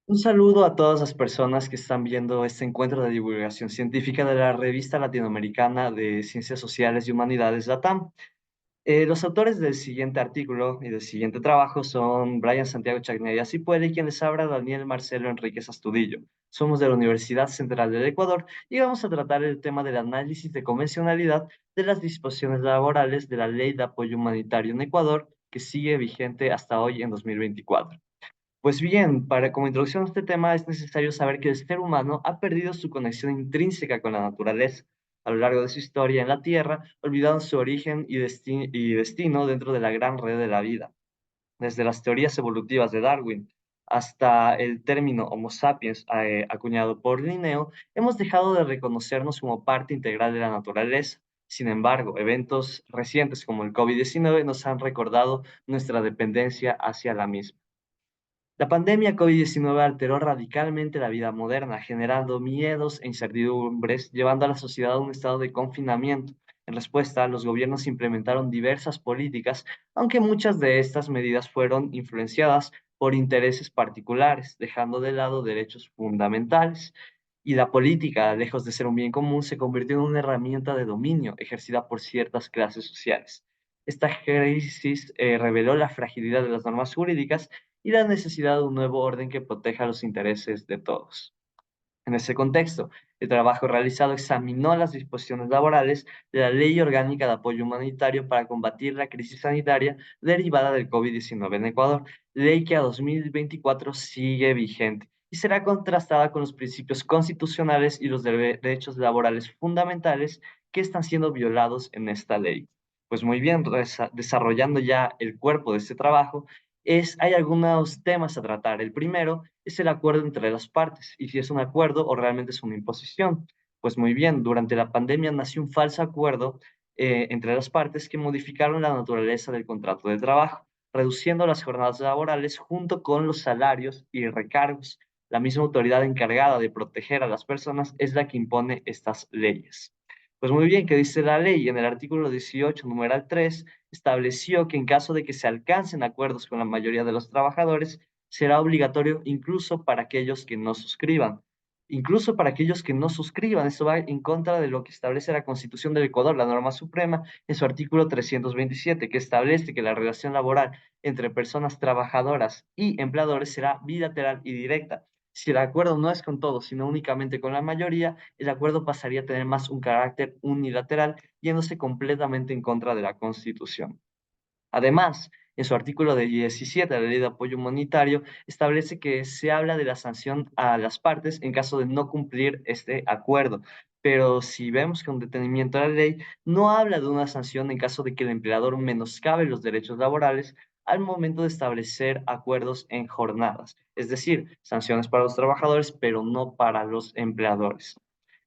Un saludo a todas las personas que están viendo este encuentro de divulgación científica de la Revista Latinoamericana de Ciencias Sociales y Humanidades, LATAM. Los autores del siguiente artículo y del siguiente trabajo son Brian Santiago Chagnella Cipuela y quien les habla Daniel Marcelo Enríquez Astudillo. Somos de la Universidad Central del Ecuador y vamos a tratar el tema del análisis de convencionalidad de las disposiciones laborales de la Ley de Apoyo Humanitario en Ecuador, que sigue vigente hasta hoy en 2024. Pues bien, como introducción a este tema es necesario saber que el ser humano ha perdido su conexión intrínseca con la naturaleza a lo largo de su historia en la Tierra, olvidando su origen y destino dentro de la gran red de la vida. Desde las teorías evolutivas de Darwin hasta el término Homo sapiens acuñado por Linneo, hemos dejado de reconocernos como parte integral de la naturaleza. Sin embargo, eventos recientes como el COVID-19 nos han recordado nuestra dependencia hacia la misma. La pandemia COVID-19 alteró radicalmente la vida moderna, generando miedos e incertidumbres, llevando a la sociedad a un estado de confinamiento. En respuesta, los gobiernos implementaron diversas políticas, aunque muchas de estas medidas fueron influenciadas por intereses particulares, dejando de lado derechos fundamentales. Y la política, lejos de ser un bien común, se convirtió en una herramienta de dominio ejercida por ciertas clases sociales. Esta crisis reveló la fragilidad de las normas jurídicas y la necesidad de un nuevo orden que proteja los intereses de todos. En ese contexto, el trabajo realizado examinó las disposiciones laborales de la Ley Orgánica de Apoyo Humanitario para combatir la crisis sanitaria derivada del COVID-19 en Ecuador, ley que a 2024 sigue vigente y será contrastada con los principios constitucionales y los derechos laborales fundamentales que están siendo violados en esta ley. Pues muy bien, desarrollando ya el cuerpo de este trabajo, hay algunos temas a tratar. El primero es el acuerdo entre las partes y si es un acuerdo o realmente es una imposición. Pues muy bien, durante la pandemia nació un falso acuerdo entre las partes que modificaron la naturaleza del contrato de trabajo, reduciendo las jornadas laborales junto con los salarios y recargos. La misma autoridad encargada de proteger a las personas es la que impone estas leyes. Pues muy bien, ¿qué dice la ley? En el artículo 18, numeral 3, estableció que en caso de que se alcancen acuerdos con la mayoría de los trabajadores, será obligatorio incluso para aquellos que no suscriban. Incluso para aquellos que no suscriban, esto va en contra de lo que establece la Constitución del Ecuador, la norma suprema, en su artículo 327, que establece que la relación laboral entre personas trabajadoras y empleadores será bilateral y directa. Si el acuerdo no es con todos, sino únicamente con la mayoría, el acuerdo pasaría a tener más un carácter unilateral, yéndose completamente en contra de la Constitución. Además, en su artículo de 17 de la Ley de Apoyo Humanitario, establece que se habla de la sanción a las partes en caso de no cumplir este acuerdo. Pero si vemos con detenimiento la ley, no habla de una sanción en caso de que el empleador menoscabe los derechos laborales al momento de establecer acuerdos en jornadas, es decir, sanciones para los trabajadores, pero no para los empleadores.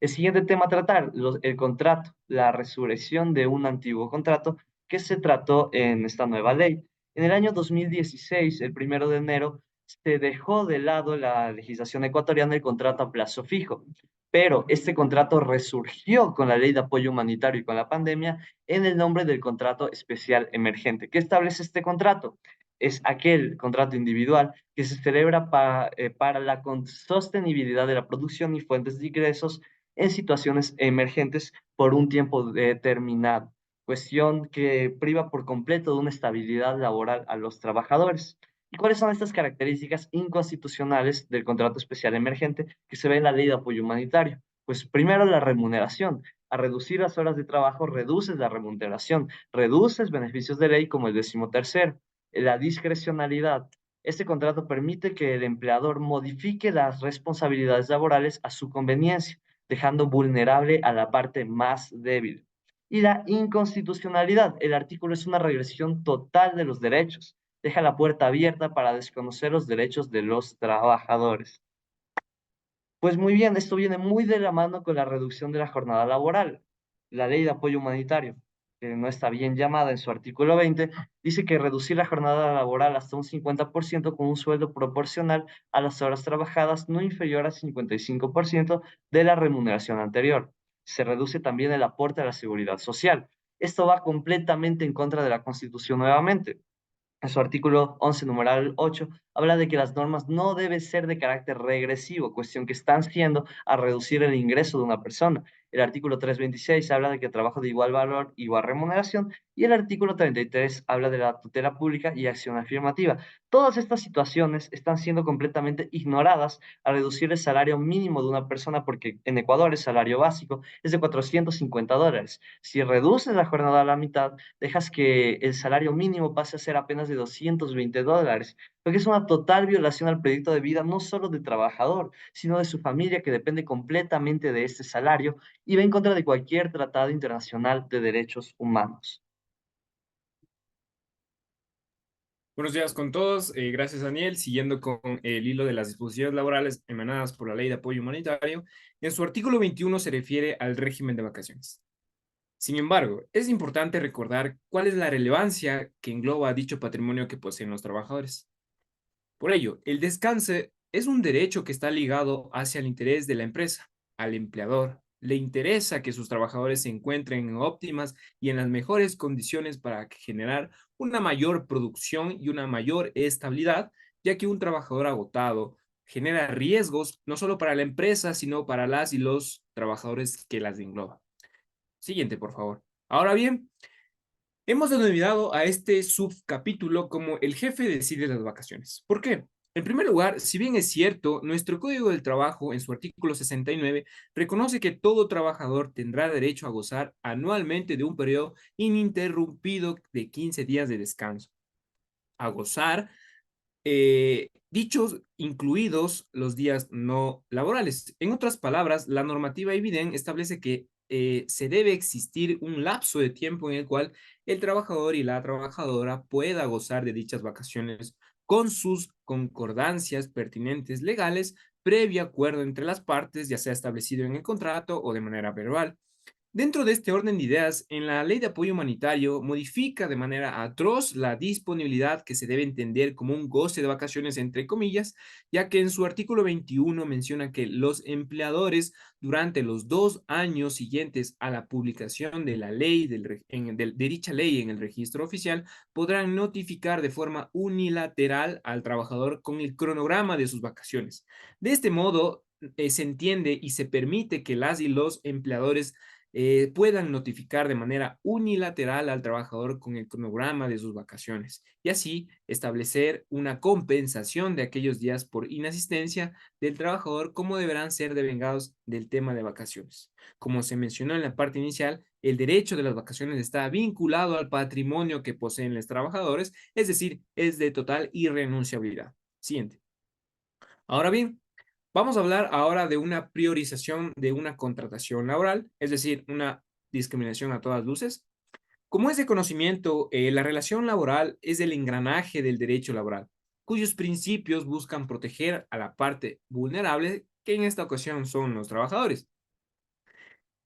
El siguiente tema a tratar, el contrato, la resurrección de un antiguo contrato que se trató en esta nueva ley. En el año 2016, el 1 de enero, se dejó de lado la legislación ecuatoriana del contrato a plazo fijo, pero este contrato resurgió con la ley de apoyo humanitario y con la pandemia en el nombre del contrato especial emergente. ¿Qué establece este contrato? Es aquel contrato individual que se celebra para la sostenibilidad de la producción y fuentes de ingresos en situaciones emergentes por un tiempo determinado, cuestión que priva por completo de una estabilidad laboral a los trabajadores. ¿Y cuáles son estas características inconstitucionales del contrato especial emergente que se ve en la ley de apoyo humanitario? Pues primero la remuneración. A reducir las horas de trabajo reduces la remuneración, reduces beneficios de ley como el 13º. La discrecionalidad. Este contrato permite que el empleador modifique las responsabilidades laborales a su conveniencia, dejando vulnerable a la parte más débil. Y la inconstitucionalidad. El artículo es una regresión total de los derechos. Deja la puerta abierta para desconocer los derechos de los trabajadores. Pues muy bien, esto viene muy de la mano con la reducción de la jornada laboral. La ley de apoyo humanitario, que no está bien llamada en su artículo 20, dice que reducir la jornada laboral hasta un 50% con un sueldo proporcional a las horas trabajadas no inferior al 55% de la remuneración anterior. Se reduce también el aporte a la seguridad social. Esto va completamente en contra de la Constitución nuevamente. En su artículo 11, numeral 8, habla de que las normas no deben ser de carácter regresivo, cuestión que están siendo a reducir el ingreso de una persona. El artículo 326 habla de que trabajo de igual valor, igual remuneración, y el artículo 33 habla de la tutela pública y acción afirmativa. Todas estas situaciones están siendo completamente ignoradas al reducir el salario mínimo de una persona, porque en Ecuador el salario básico es de $450. Si reduces la jornada a la mitad, dejas que el salario mínimo pase a ser apenas de $220, porque es una total violación al proyecto de vida no solo del trabajador, sino de su familia que depende completamente de este salario y va en contra de cualquier tratado internacional de derechos humanos. Buenos días con todos. Gracias, Daniel. Siguiendo con el hilo de las disposiciones laborales emanadas por la Ley de Apoyo Humanitario, en su artículo 21 se refiere al régimen de vacaciones. Sin embargo, es importante recordar cuál es la relevancia que engloba dicho patrimonio que poseen los trabajadores. Por ello, el descanso es un derecho que está ligado hacia el interés de la empresa. Al empleador le interesa que sus trabajadores se encuentren en óptimas y en las mejores condiciones para generar una mayor producción y una mayor estabilidad, ya que un trabajador agotado genera riesgos no solo para la empresa, sino para las y los trabajadores que las engloban. Siguiente, por favor. Ahora bien, hemos denominado a este subcapítulo como el jefe decide las vacaciones. ¿Por qué? En primer lugar, si bien es cierto, nuestro Código del Trabajo, en su artículo 69, reconoce que todo trabajador tendrá derecho a gozar anualmente de un periodo ininterrumpido de 15 días de descanso. A gozar dichos incluidos los días no laborales. En otras palabras, la normativa evidente establece que se debe existir un lapso de tiempo en el cual el trabajador y la trabajadora pueda gozar de dichas vacaciones con sus concordancias pertinentes legales previo acuerdo entre las partes, ya sea establecido en el contrato o de manera verbal. Dentro de este orden de ideas, en la Ley de Apoyo Humanitario modifica de manera atroz la disponibilidad que se debe entender como un goce de vacaciones, entre comillas, ya que en su artículo 21 menciona que los empleadores durante los 2 años siguientes a la publicación de la ley de dicha ley en el registro oficial podrán notificar de forma unilateral al trabajador con el cronograma de sus vacaciones. De este modo, se entiende y se permite que las y los empleadores puedan notificar de manera unilateral al trabajador con el cronograma de sus vacaciones y así establecer una compensación de aquellos días por inasistencia del trabajador, como deberán ser devengados del tema de vacaciones. Como se mencionó en la parte inicial, el derecho de las vacaciones está vinculado al patrimonio que poseen los trabajadores, es decir, es de total irrenunciabilidad. Siguiente. Ahora bien, vamos a hablar ahora de una priorización de una contratación laboral, es decir, una discriminación a todas luces. Como es de conocimiento, la relación laboral es el engranaje del derecho laboral, cuyos principios buscan proteger a la parte vulnerable, que en esta ocasión son los trabajadores.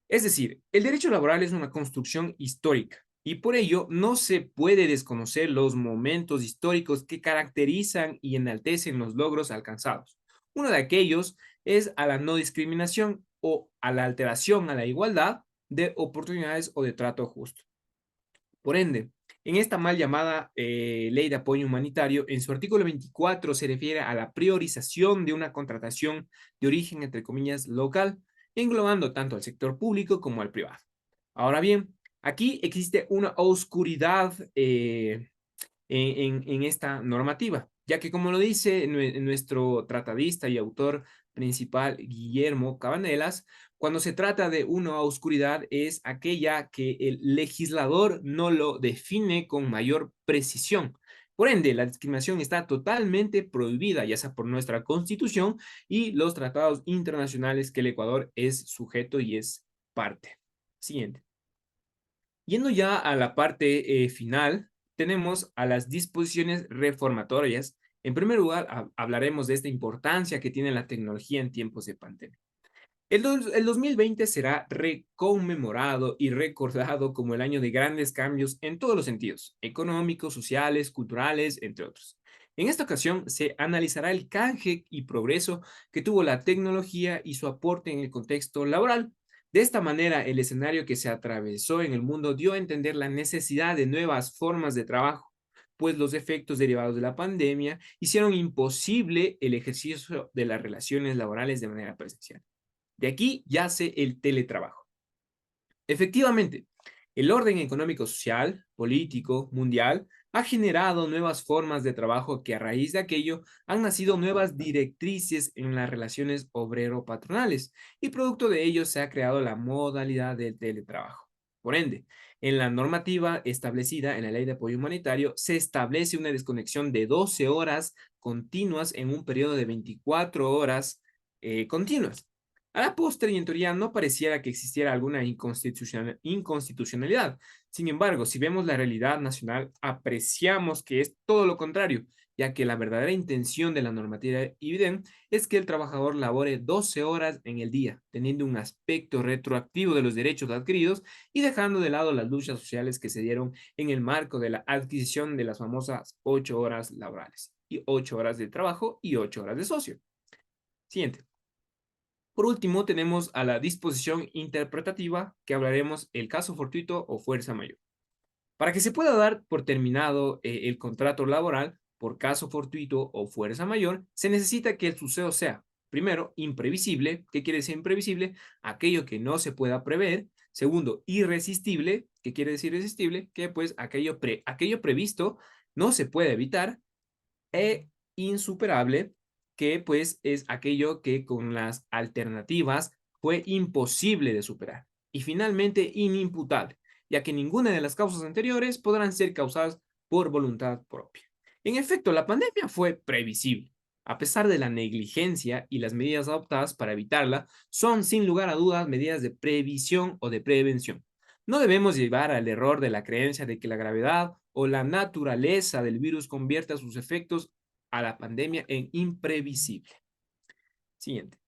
Es decir, el derecho laboral es una construcción histórica y por ello no se puede desconocer los momentos históricos que caracterizan y enaltecen los logros alcanzados. Uno de aquellos es a la no discriminación o a la alteración a la igualdad de oportunidades o de trato justo. Por ende, en esta mal llamada Ley de Apoyo Humanitario, en su artículo 24 se refiere a la priorización de una contratación de origen, entre comillas, local, englobando tanto al sector público como al privado. Ahora bien, aquí existe una oscuridad en esta normativa, ya que como lo dice nuestro tratadista y autor principal, Guillermo Cabanelas, cuando se trata de una oscuridad es aquella que el legislador no lo define con mayor precisión. Por ende, la discriminación está totalmente prohibida, ya sea por nuestra constitución y los tratados internacionales que el Ecuador es sujeto y es parte. Siguiente. Yendo ya a la parte final, tenemos a las disposiciones reformatorias. En primer lugar, hablaremos de esta importancia que tiene la tecnología en tiempos de pandemia. El 2020 será reconmemorado y recordado como el año de grandes cambios en todos los sentidos, económicos, sociales, culturales, entre otros. En esta ocasión se analizará el canje y progreso que tuvo la tecnología y su aporte en el contexto laboral. De esta manera, el escenario que se atravesó en el mundo dio a entender la necesidad de nuevas formas de trabajo, pues los efectos derivados de la pandemia hicieron imposible el ejercicio de las relaciones laborales de manera presencial. De aquí yace el teletrabajo. Efectivamente, el orden económico social, político, mundial, ha generado nuevas formas de trabajo que a raíz de aquello han nacido nuevas directrices en las relaciones obrero-patronales y producto de ello se ha creado la modalidad del teletrabajo. Por ende, en la normativa establecida en la Ley de Apoyo Humanitario se establece una desconexión de 12 horas continuas en un periodo de 24 horas continuas. A la postre y en teoría no pareciera que existiera alguna inconstitucionalidad. Sin embargo, si vemos la realidad nacional, apreciamos que es todo lo contrario, ya que la verdadera intención de la normativa IBIDEN es que el trabajador labore 12 horas en el día, teniendo un aspecto retroactivo de los derechos adquiridos y dejando de lado las luchas sociales que se dieron en el marco de la adquisición de las famosas 8 horas laborales, y 8 horas de trabajo y 8 horas de socio. Siguiente. Por último, tenemos a la disposición interpretativa, que hablaremos el caso fortuito o fuerza mayor. Para que se pueda dar por terminado el contrato laboral por caso fortuito o fuerza mayor, se necesita que el suceso sea, primero, imprevisible. ¿Qué quiere decir imprevisible? Aquello que no se pueda prever. Segundo, irresistible. ¿Qué quiere decir irresistible? Que pues aquello previsto no se puede evitar. E insuperable, que pues es aquello que con las alternativas fue imposible de superar. Y finalmente, inimputable, ya que ninguna de las causas anteriores podrán ser causadas por voluntad propia. En efecto, la pandemia fue previsible. A pesar de la negligencia y las medidas adoptadas para evitarla, son sin lugar a dudas medidas de previsión o de prevención. No debemos llevar al error de la creencia de que la gravedad o la naturaleza del virus convierta sus efectos a la pandemia en imprevisible. Siguiente.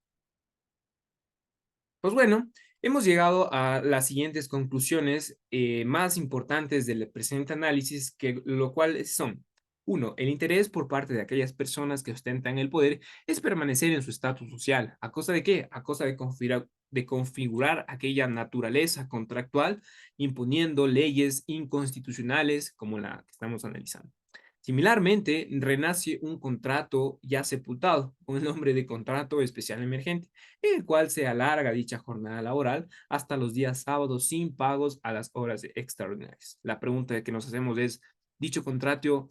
Pues bueno, hemos llegado a las siguientes conclusiones más importantes del presente análisis, que lo cual son: uno, el interés por parte de aquellas personas que ostentan el poder es permanecer en su estatus social. ¿A costa de qué? A costa de configurar aquella naturaleza contractual, imponiendo leyes inconstitucionales como la que estamos analizando. Similarmente, renace un contrato ya sepultado con el nombre de contrato especial emergente, en el cual se alarga dicha jornada laboral hasta los días sábados sin pagos a las horas extraordinarias. La pregunta que nos hacemos es: dicho contrato,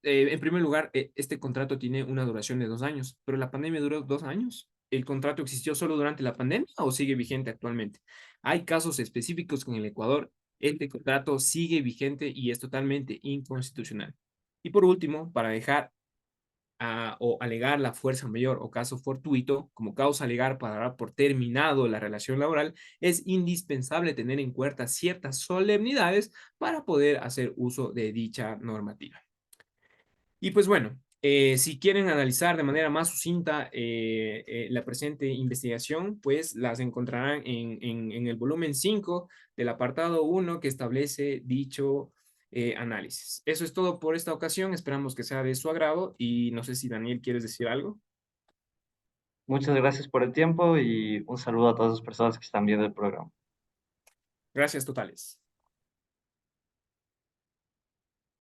en primer lugar, este contrato tiene una duración de 2 años, pero la pandemia duró 2 años. ¿El contrato existió solo durante la pandemia o sigue vigente actualmente? Hay casos específicos con el Ecuador. Este contrato sigue vigente y es totalmente inconstitucional. Y por último, para dejar o alegar la fuerza mayor o caso fortuito como causa legal para dar por terminado la relación laboral, es indispensable tener en cuenta ciertas solemnidades para poder hacer uso de dicha normativa. Y pues bueno, si quieren analizar de manera más sucinta la presente investigación, pues las encontrarán en el volumen 5 del apartado 1 que establece dicho análisis. Eso es todo por esta ocasión. Esperamos que sea de su agrado y no sé si Daniel quieres decir algo. Muchas gracias por el tiempo y un saludo a todas las personas que están viendo el programa. Gracias totales.